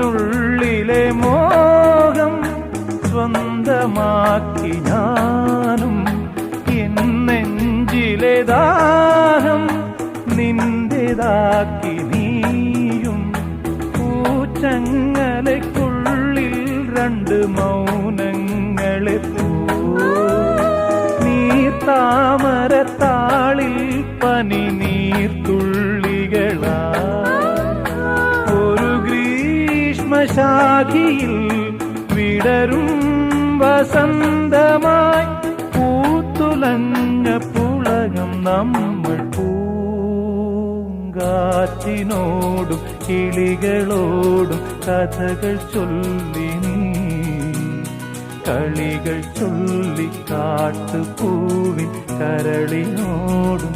എന്നുള്ളിലെ മോഹം സ്വന്തമാക്കി ഞാനും എൻ നെഞ്ചിലെ ദാഹം നിന്റേതാക്കി നീയും പൂച്ചങ്ങലയ്ക്കുള്ളിൽ രണ്ട് മൗനങ്ങളെ നീർത്താമരത്താളിൽ പനി നീർത്തുള്ളികളാ ഒരു ഗ്രീഷ്മശാഖിയിൽ വിടരും വസന്തമായി പൂത്തുലഞ്ഞ പുളകം നമ്മൾ പൂങ്കാറ്റിനോടും കിളികളോടും കഥകൾ ചൊല്ലി നീ കളികൾ ചൊല്ലി കാട്ടുപൂവിൻ കരളിനോടും